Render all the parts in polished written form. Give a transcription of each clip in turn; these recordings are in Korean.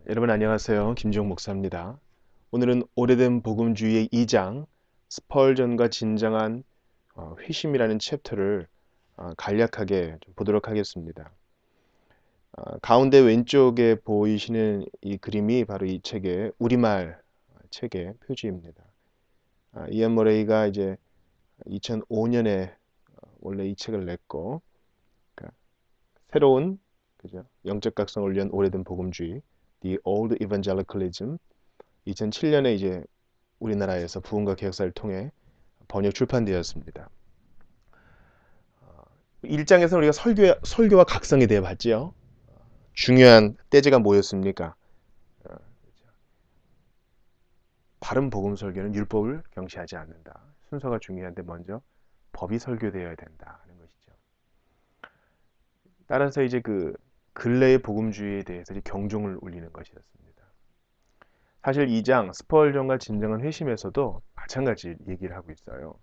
여러분 안녕하세요. 김지용 목사입니다. 오늘은 오래된 복음주의의 2장 스펄전과 진정한 회심이라는 챕터를 간략하게 좀 보도록 하겠습니다. 가운데 왼쪽에 보이시는 이 그림이 바로 이 책의 우리말 책의 표지입니다. 이안 머레이가 이제 2005년에 원래 이 책을 냈고, 그러니까 새로운 그죠? 영적 각성을 위한 오래된 복음주의 The Old Evangelicalism 2007년에 이제 우리나라에서 부흥과 개혁사를 통해 번역 출판되었습니다. 1장에서 우리가 설교와 각성에 대해 봤지요. 중요한 떼제가 뭐였습니까? 바른 복음 설교는 율법을 경시하지 않는다. 순서가 중요한데 먼저 법이 설교되어야 된다 하는 것이죠. 따라서 이제 그 근래의 복음주의에 대해서 경종을 울리는 것이었습니다. 사실 2장 스펄전과 진정한 회심에서도 마찬가지 얘기를 하고 있어요.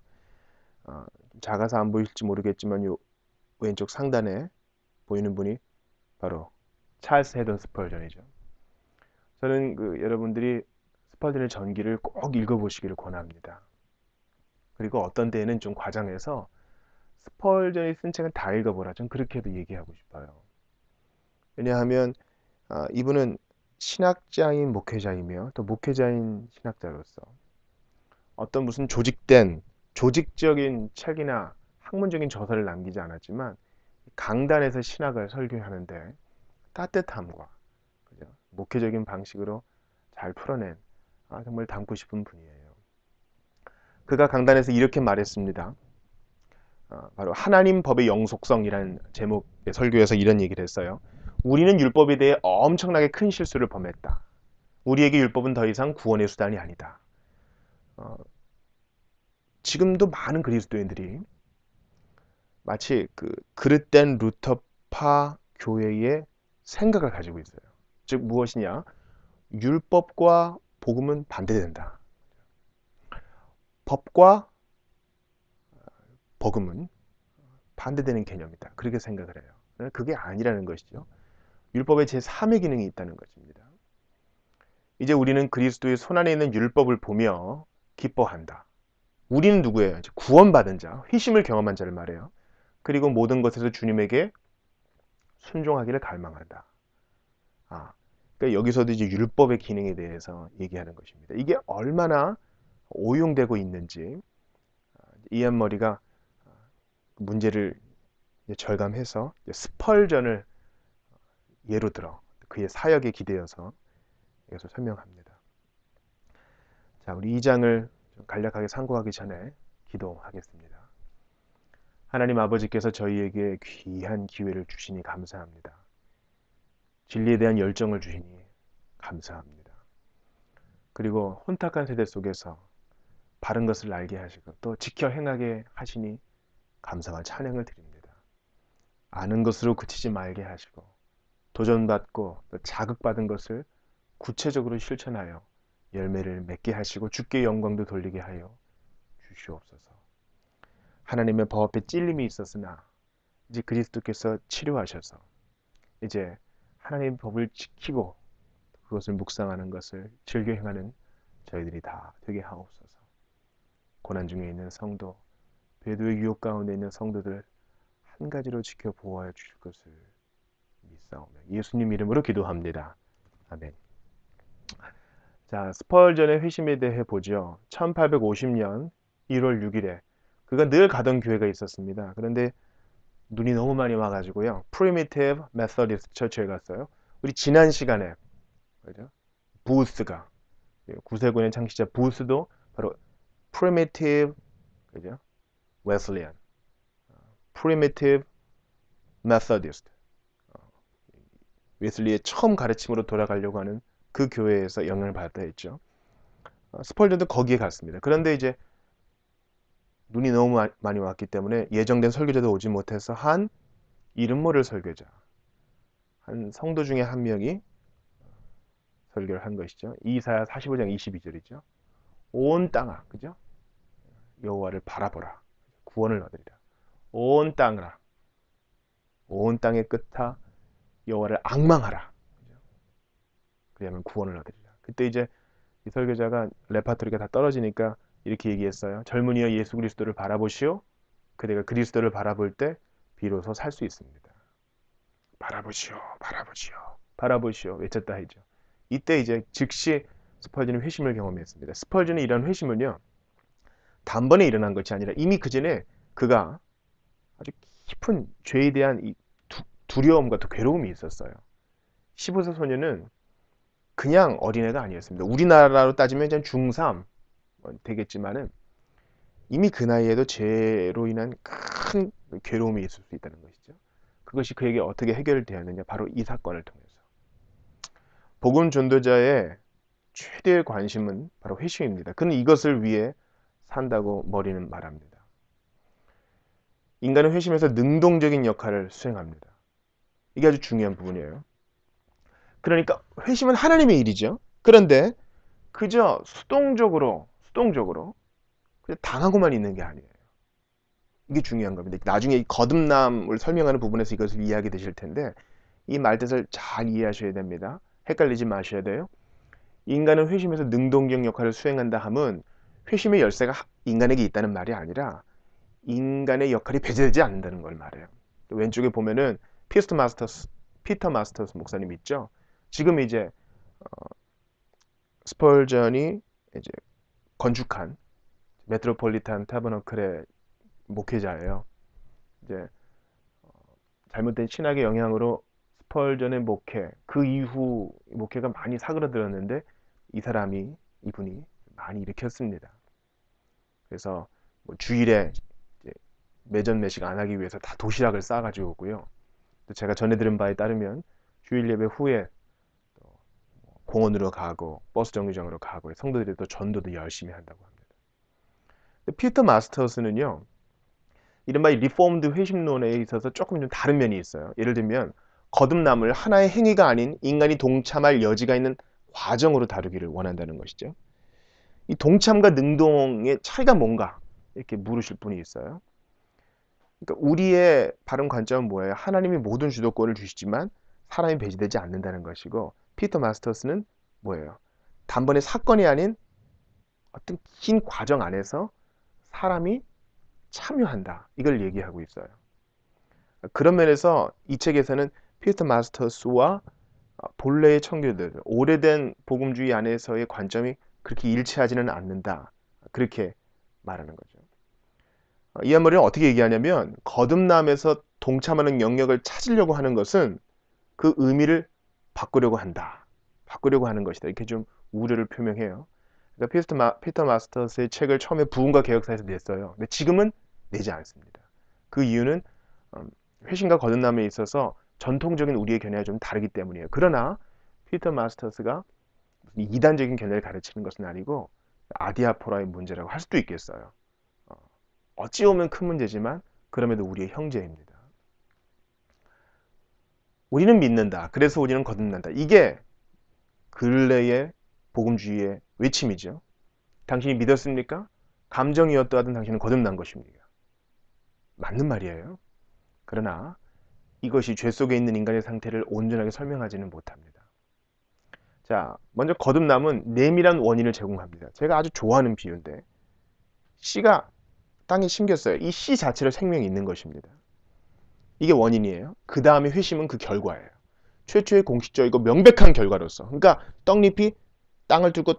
작아서 안 보일지 모르겠지만 요 왼쪽 상단에 보이는 분이 바로 찰스 헤던 스펄전이죠. 저는 여러분들이 스펄전의 전기를 꼭 읽어보시기를 권합니다. 그리고 어떤 때에는 좀 과장해서 스펄전이 쓴 책은 다 읽어보라. 좀 그렇게도 얘기하고 싶어요. 왜냐하면 이분은 신학자인 목회자이며 또 목회자인 신학자로서 어떤 무슨 조직적인 책이나 학문적인 저서를 남기지 않았지만 강단에서 신학을 설교하는데 따뜻함과 그죠? 목회적인 방식으로 잘 풀어낸 정말 닮고 싶은 분이에요. 그가 강단에서 이렇게 말했습니다. 바로 하나님 법의 영속성이라는 제목의 설교에서 이런 얘기를 했어요. 우리는 율법에 대해 엄청나게 큰 실수를 범했다. 우리에게 율법은 더 이상 구원의 수단이 아니다. 지금도 많은 그리스도인들이 마치 그릇된 루터파 교회의 생각을 가지고 있어요. 즉 무엇이냐? 율법과 복음은 반대된다. 법과 복음은 반대되는 개념이다. 그렇게 생각을 해요. 그게 아니라는 것이죠. 율법에 제3의 기능이 있다는 것입니다. 이제 우리는 그리스도의 손안에 있는 율법을 보며 기뻐한다. 우리는 누구예요? 구원받은 자, 회심을 경험한 자를 말해요. 그리고 모든 것에서 주님에게 순종하기를 갈망한다. 그러니까 여기서도 이제 율법의 기능에 대해서 얘기하는 것입니다. 이게 얼마나 오용되고 있는지 이안 머리가 문제를 절감해서 스펄전을 예로 들어 그의 사역에 기대어서 여기서 설명합니다. 자, 우리 2장을 간략하게 상고하기 전에 기도하겠습니다. 하나님 아버지께서 저희에게 귀한 기회를 주시니 감사합니다. 진리에 대한 열정을 주시니 감사합니다. 그리고 혼탁한 세대 속에서 바른 것을 알게 하시고 또 지켜 행하게 하시니 감사와 찬양을 드립니다. 아는 것으로 그치지 말게 하시고 도전받고 또 자극받은 것을 구체적으로 실천하여 열매를 맺게 하시고 주께 영광도 돌리게 하여 주시옵소서. 하나님의 법 앞에 찔림이 있었으나 이제 그리스도께서 치료하셔서 이제 하나님의 법을 지키고 그것을 묵상하는 것을 즐겨 행하는 저희들이 다 되게 하옵소서. 고난 중에 있는 성도, 배도의 유혹 가운데 있는 성도들 한 가지로 지켜 보호하여 주실 것을 믿사오며 예수님 이름으로 기도합니다. 아멘. 자, 스펄전의 회심에 대해 보죠. 1850년 1월 6일에 그가 늘 가던 교회가 있었습니다. 그런데 눈이 너무 많이 와가지고요. Primitive Methodist Church에 갔어요. 우리 지난 시간에 그죠? 부스가 구세군의 창시자 부스도 바로 Primitive 그죠? Wesleyan, Primitive Methodist 웨슬리의 처음 가르침으로 돌아가려고 하는 그 교회에서 영향을 받았다 했죠. 스펄전도 거기에 갔습니다. 그런데 이제 눈이 너무 많이 왔기 때문에 예정된 설교자도 오지 못해서 한 이름 모를 설교자, 한 성도 중에 한 명이 설교를 한 것이죠. 이사야 45장 22절이죠. 온 땅아, 그죠? 여호와를 바라보라. 구원을 얻으리라. 온 땅아, 온 땅의 끝아 여호와를 앙망하라. 그리하면 구원을 얻으리라. 그때 이제 이 설교자가 레파토리가 다 떨어지니까 이렇게 얘기했어요. 젊은이여 예수 그리스도를 바라보시오. 그대가 그리스도를 바라볼 때 비로소 살 수 있습니다. 바라보시오, 바라보시오, 바라보시오 외쳤다 하죠. 이때 이제 즉시 스펄전이 회심을 경험했습니다. 스펄전의 이런 회심은요, 단번에 일어난 것이 아니라 이미 그 전에 그가 아주 깊은 죄에 대한 이 두려움과 또 괴로움이 있었어요. 15세 소년은 그냥 어린애가 아니었습니다. 우리나라로 따지면 그냥 중3 되겠지만은 이미 그 나이에도 죄로 인한 큰 괴로움이 있을 수 있다는 것이죠. 그것이 그에게 어떻게 해결되었느냐? 바로 이 사건을 통해서. 복음 전도자의 최대의 관심은 바로 회심입니다. 그는 이것을 위해 산다고 머리는 말합니다. 인간은 회심에서 능동적인 역할을 수행합니다. 이게 아주 중요한 부분이에요. 그러니까 회심은 하나님의 일이죠. 그런데 그저 수동적으로 그냥 당하고만 있는 게 아니에요. 이게 중요한 겁니다. 나중에 이 거듭남을 설명하는 부분에서 이것을 이해하게 되실 텐데 이 말뜻을 잘 이해하셔야 됩니다. 헷갈리지 마셔야 돼요. 인간은 회심에서 능동적 역할을 수행한다 함은 회심의 열쇠가 인간에게 있다는 말이 아니라 인간의 역할이 배제되지 않는다는 걸 말해요. 왼쪽에 보면은 피터 마스터스 목사님 있죠. 지금 이제 스펄전이 이제 건축한 메트로폴리탄 타버너클의 목회자예요. 이제 잘못된 신학의 영향으로 스펄전의 목회, 그 이후 목회가 많이 사그라들었는데 이분이 많이 일으켰습니다. 그래서 뭐 주일에 매전 매식 안 하기 위해서 다 도시락을 싸가지고 오고요. 또 제가 전해 들은 바에 따르면 주일 예배 후에 공원으로 가고 버스 정류장으로 가고 성도들이 또 전도도 열심히 한다고 합니다. 피터 마스터스는요, 이른바 리포먼드 회심론에 있어서 조금 좀 다른 면이 있어요. 예를 들면 거듭남을 하나의 행위가 아닌 인간이 동참할 여지가 있는 과정으로 다루기를 원한다는 것이죠. 이 동참과 능동의 차이가 뭔가 이렇게 물으실 분이 있어요. 그러니까 우리의 바른 관점은 뭐예요? 하나님이 모든 주도권을 주시지만 사람이 배제되지 않는다는 것이고, 피터 마스터스는 뭐예요? 단번에 사건이 아닌 어떤 긴 과정 안에서 사람이 참여한다. 이걸 얘기하고 있어요. 그런 면에서 이 책에서는 피터 마스터스와 본래의 청교도들, 오래된 복음주의 안에서의 관점이 그렇게 일치하지는 않는다. 그렇게 말하는 거죠. 이 한마디는 어떻게 얘기하냐면 거듭남에서 동참하는 영역을 찾으려고 하는 것은 그 의미를 바꾸려고 한다. 바꾸려고 하는 것이다. 이렇게 좀 우려를 표명해요. 그러니까 피터 마스터스의 책을 처음에 부흥과 개혁사에서 냈어요. 근데 지금은 내지 않습니다. 그 이유는 회심과 거듭남에 있어서 전통적인 우리의 견해가 좀 다르기 때문이에요. 그러나 피터 마스터스가 이단적인 견해를 가르치는 것은 아니고 아디아포라의 문제라고 할 수도 있겠어요. 어찌 보면 큰 문제지만 그럼에도 우리의 형제입니다. 우리는 믿는다. 그래서 우리는 거듭난다. 이게 근래의 복음주의의 외침이죠. 당신이 믿었습니까? 감정이 어떠하든 당신은 거듭난 것입니다. 맞는 말이에요. 그러나 이것이 죄 속에 있는 인간의 상태를 온전하게 설명하지는 못합니다. 자, 먼저 거듭남은 내밀한 원인을 제공합니다. 제가 아주 좋아하는 비유인데 씨가 땅에 심겼어요. 이 씨 자체로 생명이 있는 것입니다. 이게 원인이에요. 그 다음에 회심은 그 결과예요. 최초의 공식적이고 명백한 결과로서. 그러니까 떡잎이 땅을 뚫고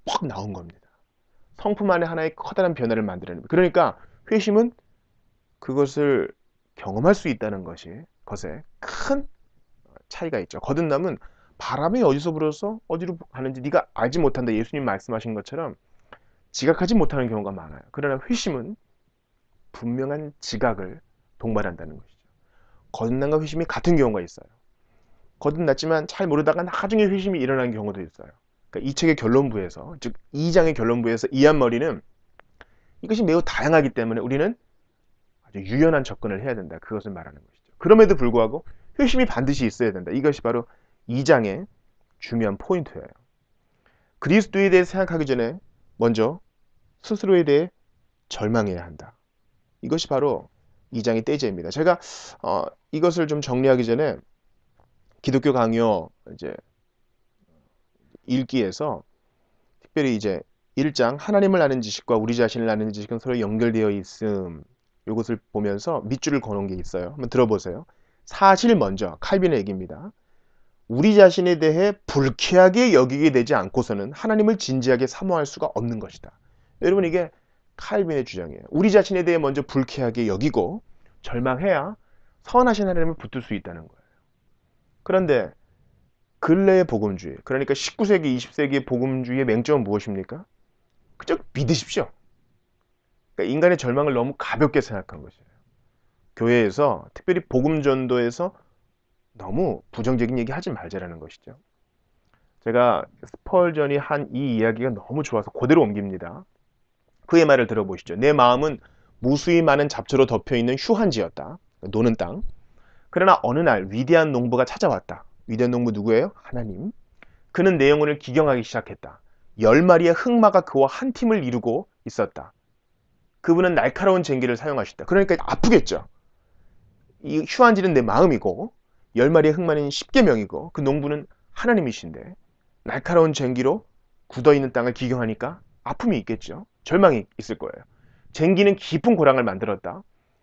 퍽 나온 겁니다. 성품 안에 하나의 커다란 변화를 만들어내는 거예요. 그러니까 회심은 그것을 경험할 수 있다는 것에 큰 차이가 있죠. 거듭남은 바람이 어디서 불어서 어디로 가는지 네가 알지 못한다. 예수님 말씀하신 것처럼 지각하지 못하는 경우가 많아요. 그러나 회심은 분명한 지각을 동반한다는 것이죠. 거듭남과 회심이 같은 경우가 있어요. 거듭났지만 잘 모르다가 나중에 회심이 일어나는 경우도 있어요. 그러니까 이 책의 결론부에서, 즉 2장의 결론부에서 이한머리는 이것이 매우 다양하기 때문에 우리는 아주 유연한 접근을 해야 된다. 그것을 말하는 것이죠. 그럼에도 불구하고 회심이 반드시 있어야 된다. 이것이 바로 2장의 중요한 포인트예요. 그리스도에 대해 생각하기 전에 먼저 스스로에 대해 절망해야 한다. 이것이 바로 2장의 떼제입니다. 제가 이것을 좀 정리하기 전에 기독교 강요 이제 읽기에서 특별히 이제 1장 하나님을 아는 지식과 우리 자신을 아는 지식은 서로 연결되어 있음. 이것을 보면서 밑줄을 그어놓은 게 있어요. 한번 들어보세요. 사실 먼저 칼빈의 얘기입니다. 우리 자신에 대해 불쾌하게 여기게 되지 않고서는 하나님을 진지하게 사모할 수가 없는 것이다. 여러분 이게 칼빈의 주장이에요. 우리 자신에 대해 먼저 불쾌하게 여기고 절망해야 선하신 하나님을 붙들 수 있다는 거예요. 그런데 근래의 복음주의, 그러니까 19세기, 20세기의 복음주의의 맹점은 무엇입니까? 그저 믿으십시오. 그러니까 인간의 절망을 너무 가볍게 생각한 것이에요. 교회에서 특별히 복음 전도에서 너무 부정적인 얘기 하지 말자라는 것이죠. 제가 스펄전이 한 이 이야기가 너무 좋아서 그대로 옮깁니다. 그의 말을 들어보시죠. 내 마음은 무수히 많은 잡초로 덮여있는 휴한지였다. 노는 땅. 그러나 어느 날 위대한 농부가 찾아왔다. 위대한 농부 누구예요? 하나님. 그는 내 영혼을 기경하기 시작했다. 10마리의 흑마가 그와 한 팀을 이루고 있었다. 그분은 날카로운 쟁기를 사용하셨다. 그러니까 아프겠죠. 이 휴한지는 내 마음이고 10마리의 흑마는 10계명이고 그 농부는 하나님이신데 날카로운 쟁기로 굳어있는 땅을 기경하니까 아픔이 있겠죠. 절망이 있을 거예요. 쟁기는 깊은 고랑을 만들었다.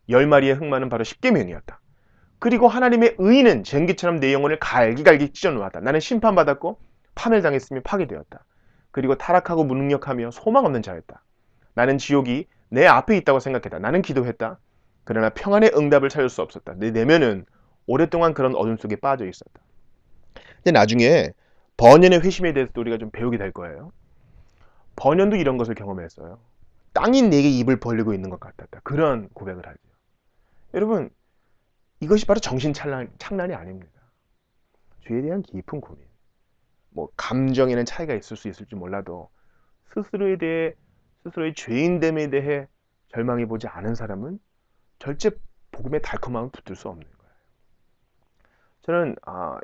10마리의 흑마는 바로 10계명이었다. 그리고 하나님의 의는 쟁기처럼 내 영혼을 갈기갈기 찢어놓았다. 나는 심판받았고 파멸당했으며 파괴되었다. 그리고 타락하고 무능력하며 소망 없는 자였다. 나는 지옥이 내 앞에 있다고 생각했다. 나는 기도했다. 그러나 평안의 응답을 찾을 수 없었다. 내 내면은 오랫동안 그런 어둠 속에 빠져 있었다. 근데 나중에 번연의 회심에 대해서도 우리가 좀 배우게 될 거예요. 번연도 이런 것을 경험했어요. 땅이 내게 입을 벌리고 있는 것 같았다. 그런 고백을 하죠. 여러분 이것이 바로 정신착란이 아닙니다. 죄에 대한 깊은 고민. 뭐 감정에는 차이가 있을 수 있을지 몰라도 스스로에 대해 스스로의 죄인됨에 대해 절망해 보지 않은 사람은 절대 복음의 달콤함을 붙들 수 없는 거예요. 저는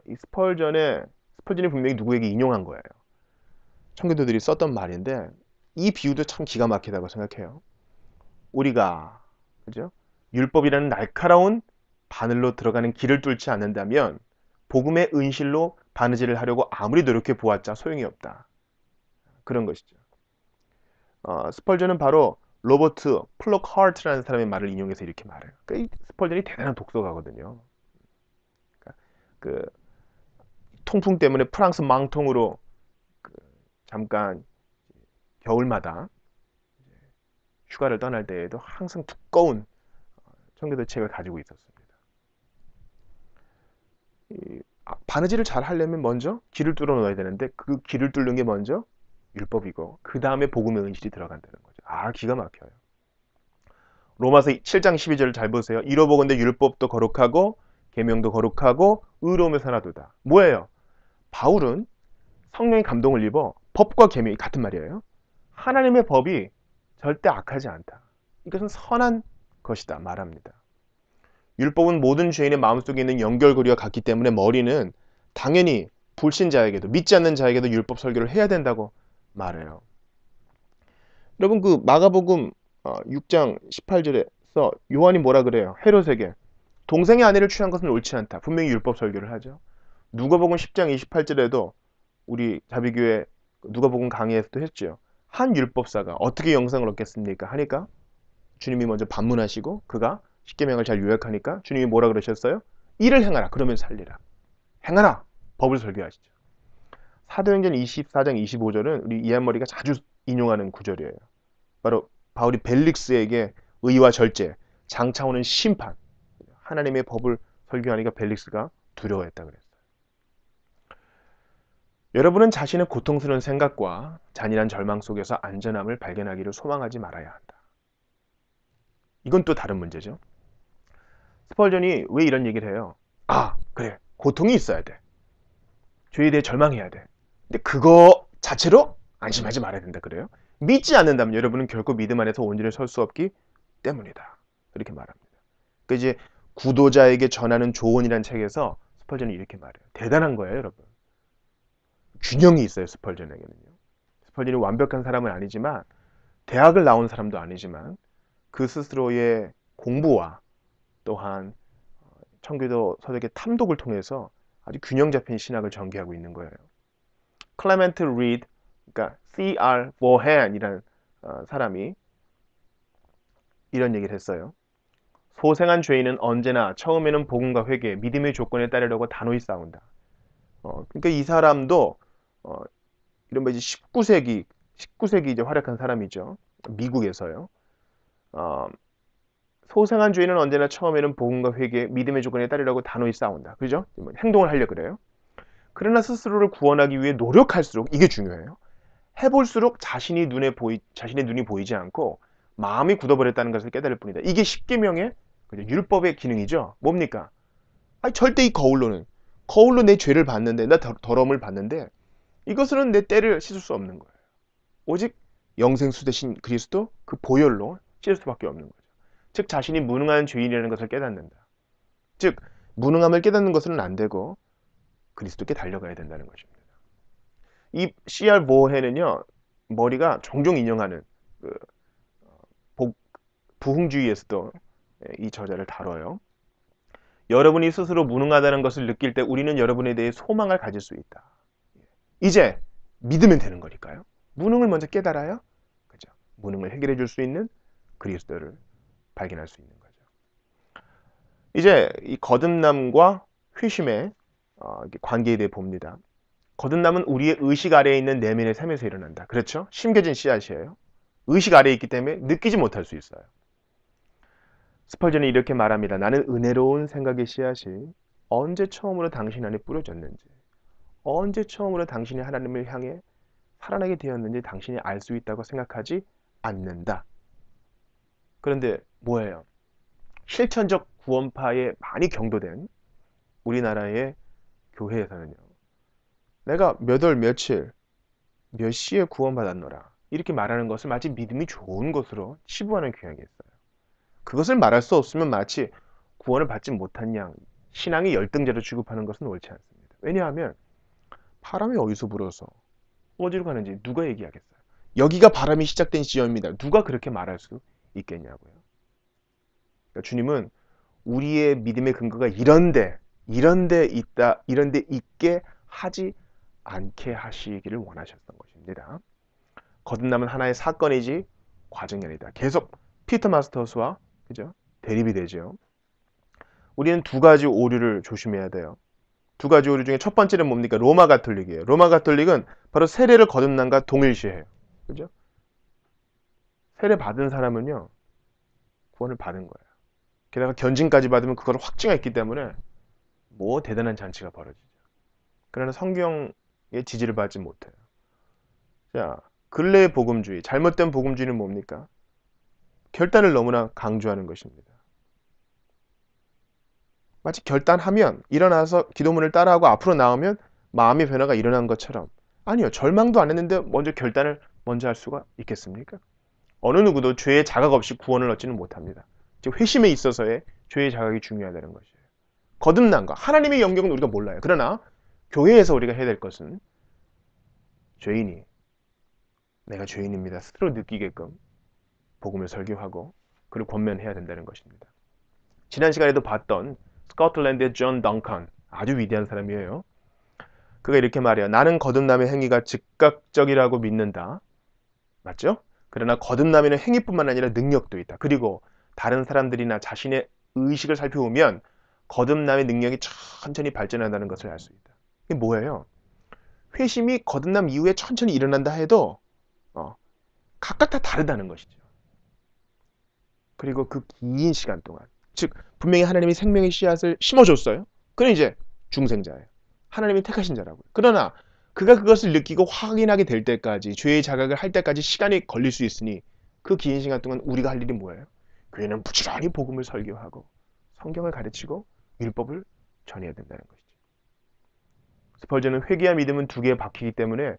이 스펄전이 분명히 누구에게 인용한 거예요. 청교도들이 썼던 말인데 이 비유도 참 기가 막히다고 생각해요. 우리가 그죠? 율법이라는 날카로운 바늘로 들어가는 길을 뚫지 않는다면 복음의 은실로 바느질을 하려고 아무리 노력해 보았자 소용이 없다. 그런 것이죠. 스펄전은 바로 로버트 플로크하트라는 사람의 말을 인용해서 이렇게 말해요. 그러니까 이 스펄전이 대단한 독서가거든요. 그러니까 그 통풍 때문에 프랑스 망통으로 잠깐 겨울마다 휴가를 떠날 때에도 항상 두꺼운 청교도 책을 가지고 있었습니다. 바느질을 잘 하려면 먼저 길을 뚫어 놓아야 되는데 그 길을 뚫는 게 먼저 율법이고 그 다음에 복음의 은실이 들어간다는 거죠. 기가 막혀요. 로마서 7장 12절을 잘 보세요. 이로보건대 율법도 거룩하고 계명도 거룩하고 의로움에 선하도다. 뭐예요? 바울은 성령의 감동을 입어 법과 계명이 같은 말이에요. 하나님의 법이 절대 악하지 않다. 이것은 선한 것이다 말합니다. 율법은 모든 죄인의 마음속에 있는 연결고리와 같기 때문에 머리는 당연히 불신자에게도 믿지 않는 자에게도 율법 설교를 해야 된다고 말해요. 여러분 그 마가복음 6장 18절에서 요한이 뭐라 그래요? 헤롯에게 동생의 아내를 취한 것은 옳지 않다. 분명히 율법 설교를 하죠. 누가복음 10장 28절에도 우리 자비교회 누가복음 강의에서도 했죠. 한 율법사가 어떻게 영생을 얻겠습니까? 하니까 주님이 먼저 반문하시고 그가 십계명을 잘 요약하니까 주님이 뭐라 그러셨어요? 이를 행하라. 그러면 살리라. 행하라. 법을 설교하시죠. 사도행전 24장 25절은 우리 이한머리가 자주 인용하는 구절이에요. 바로 바울이 벨릭스에게 의와 절제, 장차 오는 심판, 하나님의 법을 설교하니까 벨릭스가 두려워했다 그랬어요. 여러분은 자신의 고통스러운 생각과 잔인한 절망 속에서 안전함을 발견하기를 소망하지 말아야 한다. 이건 또 다른 문제죠. 스펄전이 왜 이런 얘기를 해요? 그래. 고통이 있어야 돼. 죄에 대해 절망해야 돼. 근데 그거 자체로 안심하지 말아야 된다 그래요. 믿지 않는다면 여러분은 결코 믿음 안에서 온전히 설 수 없기 때문이다. 이렇게 말합니다. 그 이제 구도자에게 전하는 조언이라는 책에서 스펄전이 이렇게 말해요. 대단한 거예요, 여러분. 균형이 있어요, 스펄전에게는요. 스펄전이 완벽한 사람은 아니지만 대학을 나온 사람도 아니지만 그 스스로의 공부와 또한 청교도 서적의 탐독을 통해서 아주 균형 잡힌 신학을 전개하고 있는 거예요. 클레멘트 리드, 그러니까 C.R. 보헨이라는 사람이 이런 얘기를 했어요. 소생한 죄인은 언제나 처음에는 복음과 회개, 믿음의 조건에 따르려고 단호히 싸운다. 그러니까 이 사람도 이른바 이제 19세기 이제 활약한 사람이죠. 미국에서요. 어, 소생한 죄인은 언제나 처음에는 복음과 회개, 믿음의 조건에 따르려고 단호히 싸운다. 그죠? 행동을 하려 그래요. 그러나 스스로를 구원하기 위해 노력할수록 이게 중요해요. 해볼수록 자신의 눈이 보이지 않고 마음이 굳어버렸다는 것을 깨달을 뿐이다. 이게 십계명의 율법의 기능이죠. 뭡니까? 아니, 절대 이 거울로 내 죄를 봤는데, 내 더러움을 봤는데 이것으로는 내 때를 씻을 수 없는 거예요. 오직 영생수 대신 그리스도 그 보혈로 씻을 수밖에 없는 거죠. 즉 자신이 무능한 죄인이라는 것을 깨닫는다. 즉 무능함을 깨닫는 것은 안 되고 그리스도께 달려가야 된다는 것입니다. 이 C.R. 보헨은요, 머리가 종종 인용하는 그 부흥주의에서도 이 저자를 다뤄요. 여러분이 스스로 무능하다는 것을 느낄 때 우리는 여러분에 대해 소망을 가질 수 있다. 이제 믿으면 되는 거니까요. 무능을 먼저 깨달아야 그죠? 무능을 해결해 줄 수 있는 그리스도를 발견할 수 있는 거죠. 이제 이 거듭남과 회심의 관계에 대해 봅니다. 거듭남은 우리의 의식 아래에 있는 내면의 삶에서 일어난다. 그렇죠? 심겨진 씨앗이에요. 의식 아래에 있기 때문에 느끼지 못할 수 있어요. 스펄전이 이렇게 말합니다. 나는 은혜로운 생각의 씨앗이 언제 처음으로 당신 안에 뿌려졌는지, 언제 처음으로 당신이 하나님을 향해 살아나게 되었는지 당신이 알 수 있다고 생각하지 않는다. 그런데 뭐예요? 실천적 구원파에 많이 경도된 우리나라의 교회에서는요. 내가 몇 월 며칠 몇 시에 구원받았노라 이렇게 말하는 것을 마치 믿음이 좋은 것으로 치부하는 경향이 있어요. 그것을 말할 수 없으면 마치 구원을 받지 못한 양, 신앙의 열등자로 취급하는 것은 옳지 않습니다. 왜냐하면 바람이 어디서 불어서 어디로 가는지 누가 얘기하겠어요? 여기가 바람이 시작된 지점입니다. 누가 그렇게 말할 수 있겠냐고요. 그러니까 주님은 우리의 믿음의 근거가 이런데 있다, 이런데 있게 하지 않게 하시기를 원하셨던 것입니다. 거듭남은 하나의 사건이지 과정이 아니다. 계속 피터 마스터스와 그죠? 대립이 되죠. 우리는 두 가지 오류를 조심해야 돼요. 두 가지 오류 중에 첫 번째는 뭡니까? 로마 가톨릭이에요. 로마 가톨릭은 바로 세례를 거듭남과 동일시해요. 그죠? 세례 받은 사람은요, 구원을 받은 거예요. 게다가 견진까지 받으면 그걸 확증했기 때문에 뭐 대단한 잔치가 벌어지죠. 그러나 성경의 지지를 받지 못해요. 자, 근래의 복음주의, 잘못된 복음주의는 뭡니까? 결단을 너무나 강조하는 것입니다. 마치 결단하면 일어나서 기도문을 따라하고 앞으로 나오면 마음의 변화가 일어난 것처럼 아니요. 절망도 안 했는데 먼저 결단을 먼저 할 수가 있겠습니까? 어느 누구도 죄의 자각 없이 구원을 얻지는 못합니다. 즉 회심에 있어서의 죄의 자각이 중요하다는 것이에요. 거듭남과 하나님의 영역은 우리가 몰라요. 그러나 교회에서 우리가 해야 될 것은 죄인이 내가 죄인입니다. 스스로 느끼게끔 복음을 설교하고 그를 권면해야 된다는 것입니다. 지난 시간에도 봤던 스코틀랜드의 존 덩컨, 아주 위대한 사람이에요. 그가 이렇게 말해요. 나는 거듭남의 행위가 즉각적이라고 믿는다. 맞죠? 그러나 거듭남에는 행위뿐만 아니라 능력도 있다. 그리고 다른 사람들이나 자신의 의식을 살펴보면 거듭남의 능력이 천천히 발전한다는 것을 알 수 있다. 이게 뭐예요? 회심이 거듭남 이후에 천천히 일어난다 해도 각각 다 다르다는 것이죠. 그리고 그 긴 시간 동안 즉 분명히 하나님이 생명의 씨앗을 심어줬어요. 그는 이제 중생자예요. 하나님이 택하신 자라고요. 그러나 그가 그것을 느끼고 확인하게 될 때까지 죄의 자각을 할 때까지 시간이 걸릴 수 있으니 그 긴 시간 동안 우리가 할 일이 뭐예요? 교회는 부지런히 복음을 설교하고 성경을 가르치고 율법을 전해야 된다는 것이죠. 스펄전은 회개와 믿음은 두 개에 박히기 때문에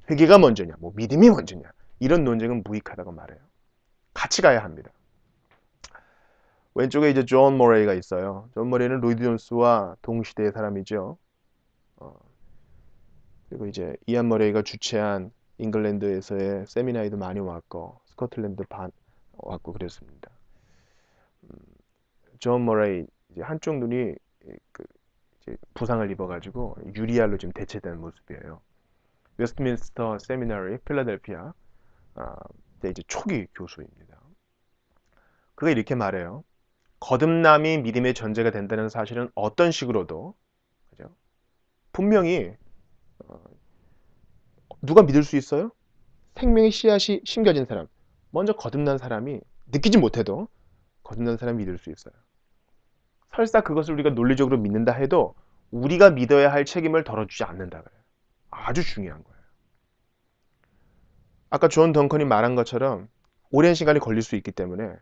회개가 먼저냐, 뭐 믿음이 먼저냐 이런 논쟁은 무익하다고 말해요. 같이 가야 합니다. 왼쪽에 이제 존 모레이가 있어요. 존 모레이는 로이드 존스와 동시대의 사람이죠. 그리고 이제 이안 머레이가 주최한 잉글랜드에서의 세미나에도 많이 왔고 스코틀랜드 왔고 그랬습니다. 존 모레이 이제 한쪽 눈이 이제 부상을 입어가지고 유리알로 지금 대체되는 모습이에요. 웨스트민스터 세미나리 필라델피아 이제 초기 교수입니다. 그가 이렇게 말해요. 거듭남이 믿음의 전제가 된다는 사실은 어떤 식으로도 그죠? 분명히 누가 믿을 수 있어요? 생명의 씨앗이 심겨진 사람, 먼저 거듭난 사람이 느끼지 못해도 거듭난 사람이 믿을 수 있어요. 설사 그것을 우리가 논리적으로 믿는다 해도 우리가 믿어야 할 책임을 덜어주지 않는다 그래요. 아주 중요한 거예요. 아까 존 덩컨이 말한 것처럼 오랜 시간이 걸릴 수 있기 때문에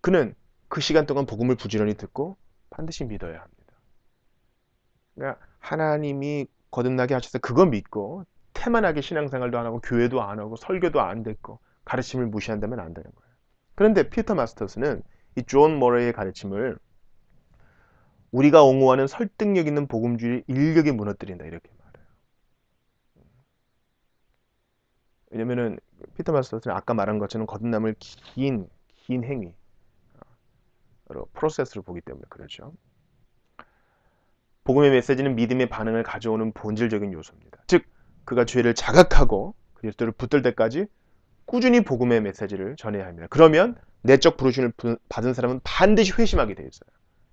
그는 그 시간 동안 복음을 부지런히 듣고 반드시 믿어야 합니다. 그러니까 하나님이 거듭나게 하셔서 그거 믿고 태만하게 신앙생활도 안 하고 교회도 안 하고 설교도 안 듣고 가르침을 무시한다면 안 되는 거예요. 그런데 피터 마스터스는 이 존 머레이의 가르침을 우리가 옹호하는 설득력 있는 복음주의 인력이 무너뜨린다 이렇게 말해요. 왜냐면은 피터 마스터스는 아까 말한 것처럼 거듭남을 긴 행위 프로세스로 보기 때문에 그렇죠. 복음의 메시지는 믿음의 반응을 가져오는 본질적인 요소입니다. 즉 그가 죄를 자각하고 그리스도를 붙들 때까지 꾸준히 복음의 메시지를 전해야 합니다. 그러면 내적 부르심을 받은 사람은 반드시 회심하게 되어 있어요.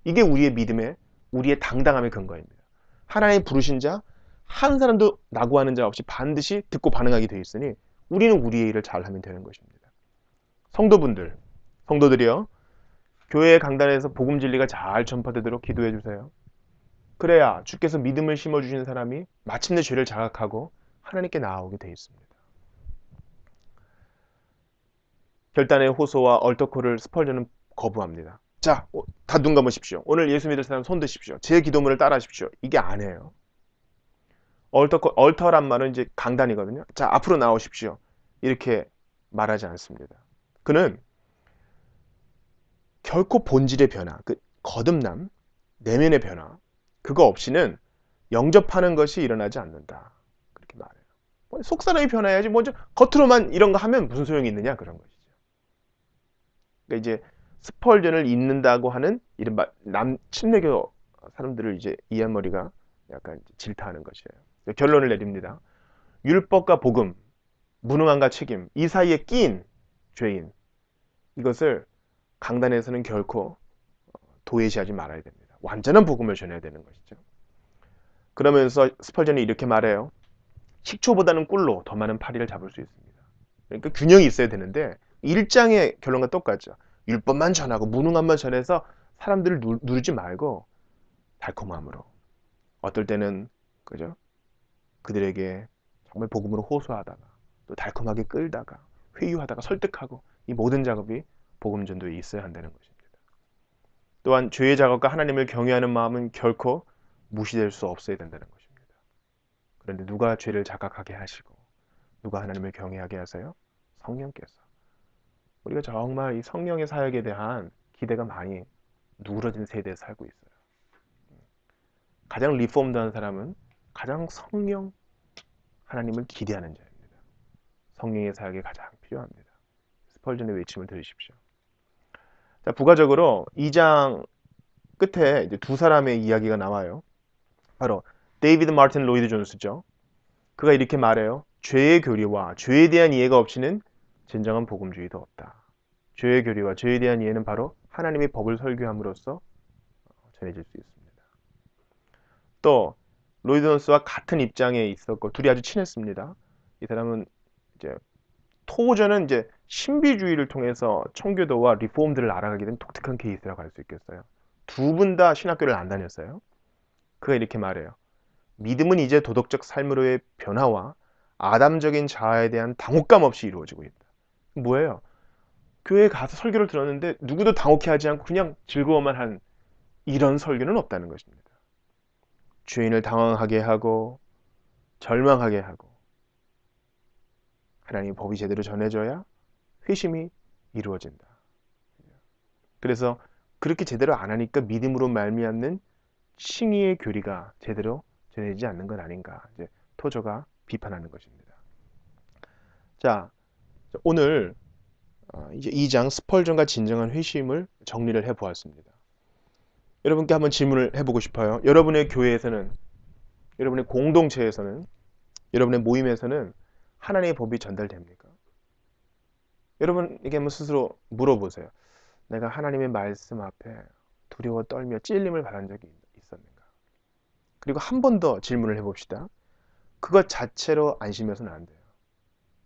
이게 우리의 믿음의 우리의 당당함의 근거입니다. 하나님 부르신 자 한 사람도 낙오하는 자 없이 반드시 듣고 반응하게 되어 있으니 우리는 우리의 일을 잘하면 되는 것입니다. 성도들이요. 교회 강단에서 복음 진리가 잘 전파되도록 기도해 주세요. 그래야 주께서 믿음을 심어주신 사람이 마침내 죄를 자각하고 하나님께 나아오게 되어 있습니다. 결단의 호소와 얼터콜을 스펄전은 거부합니다. 자, 다 눈 감으십시오. 오늘 예수 믿을 사람 손 드십시오. 제 기도문을 따라하십시오. 이게 아니에요. 얼터란 말은 이제 강단이거든요. 자, 앞으로 나오십시오. 이렇게 말하지 않습니다. 그는 결코 본질의 변화, 그 거듭남, 내면의 변화, 그거 없이는 영접하는 것이 일어나지 않는다. 그렇게 말해요. 속사람이 변해야지 먼저 겉으로만 이런 거 하면 무슨 소용이 있느냐 그런 것이죠. 그러니까 이제 스펄전을 잇는다고 하는 이른바 친례교 사람들을 이제 이한머리가 약간 질타하는 것이에요. 결론을 내립니다. 율법과 복음, 무능함과 책임, 이 사이에 끼인 죄인, 이것을 강단에서는 결코 도외시하지 말아야 됩니다. 완전한 복음을 전해야 되는 것이죠. 그러면서 스펄전이 이렇게 말해요. 식초보다는 꿀로 더 많은 파리를 잡을 수 있습니다. 그러니까 균형이 있어야 되는데 1장의 결론과 똑같죠. 율법만 전하고 무능함만 전해서 사람들을 누르지 말고 달콤함으로 어떨 때는 그죠? 그들에게 정말 복음으로 호소하다가 또 달콤하게 끌다가 회유하다가 설득하고 이 모든 작업이 복음 전도에 있어야 한다는 것입니다. 또한 죄의 작업과 하나님을 경외하는 마음은 결코 무시될 수 없어야 된다는 것입니다. 그런데 누가 죄를 자각하게 하시고 누가 하나님을 경외하게 하세요? 성령께서. 우리가 정말 이 성령의 사역에 대한 기대가 많이 누그러진 세대에 살고 있어요. 가장 리폼드한 사람은 가장 성령 하나님을 기대하는 자입니다. 성령의 사역이 가장 필요합니다. 스펄전의 외침을 들으십시오. 자, 부가적으로 2장 끝에 이제 두 사람의 이야기가 나와요. 바로 데이비드 마틴 로이드 존스죠. 그가 이렇게 말해요. 죄의 교리와 죄에 대한 이해가 없이는 진정한 복음주의도 없다. 죄의 교리와 죄에 대한 이해는 바로 하나님의 법을 설교함으로써 전해질 수 있습니다. 또 로이드 존스와 같은 입장에 있었고 둘이 아주 친했습니다. 이 사람은 이제 토저는 이제 신비주의를 통해서 청교도와 리폼들을 알아가게 된 독특한 케이스라고 할 수 있겠어요. 두 분 다 신학교를 안 다녔어요. 그가 이렇게 말해요. 믿음은 이제 도덕적 삶으로의 변화와 아담적인 자아에 대한 당혹감 없이 이루어지고 있다. 뭐예요? 교회에 가서 설교를 들었는데 누구도 당혹해하지 않고 그냥 즐거워만 한 이런 설교는 없다는 것입니다. 죄인을 당황하게 하고 절망하게 하고 하나님의 법이 제대로 전해져야 회심이 이루어진다. 그래서 그렇게 제대로 안 하니까 믿음으로 말미암는 칭의의 교리가 제대로 전해지지 않는 것 아닌가. 이제 토저가 비판하는 것입니다. 자, 오늘 이제 2장 스펄전과 진정한 회심을 정리를 해보았습니다. 여러분께 한번 질문을 해보고 싶어요. 여러분의 교회에서는, 여러분의 공동체에서는 여러분의 모임에서는 하나님의 법이 전달됩니까? 여러분에게 한번 스스로 물어보세요. 내가 하나님의 말씀 앞에 두려워 떨며 찔림을 받은 적이 있었는가? 그리고 한 번 더 질문을 해봅시다. 그것 자체로 안심해서는 안 돼요.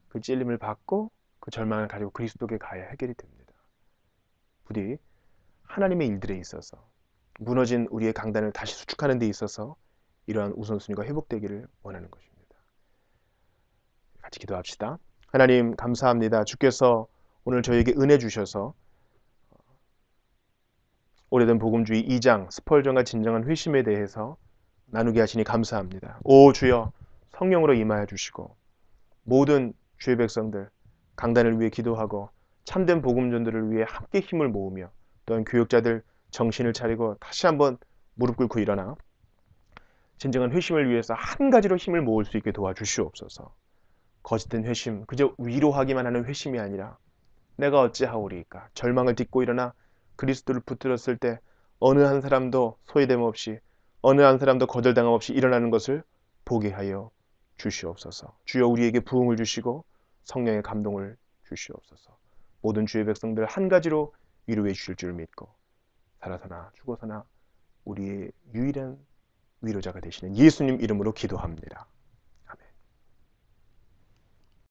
그 찔림을 받고 그 절망을 가지고 그리스도께 가야 해결이 됩니다. 부디 하나님의 일들에 있어서 무너진 우리의 강단을 다시 수축하는 데 있어서 이러한 우선순위가 회복되기를 원하는 것입니다. 같이 기도합시다. 하나님 감사합니다. 주께서 오늘 저에게 은혜 주셔서 오래된 복음주의 2장 스펄전과 진정한 회심에 대해서 나누게 하시니 감사합니다. 오 주여 성령으로 임하여 주시고 모든 주의 백성들 강단을 위해 기도하고 참된 복음전들을 위해 함께 힘을 모으며 또한 교역자들 정신을 차리고 다시 한번 무릎 꿇고 일어나 진정한 회심을 위해서 한 가지로 힘을 모을 수 있게 도와주시옵소서. 거짓된 회심, 그저 위로하기만 하는 회심이 아니라 내가 어찌하오리까 절망을 딛고 일어나 그리스도를 붙들었을 때 어느 한 사람도 소외됨 없이 어느 한 사람도 거절당함 없이 일어나는 것을 보게 하여 주시옵소서. 주여 우리에게 부흥을 주시고 성령의 감동을 주시옵소서. 모든 주의 백성들 한 가지로 위로해 주실 줄 믿고 살아서나 죽어서나 우리의 유일한 위로자가 되시는 예수님 이름으로 기도합니다.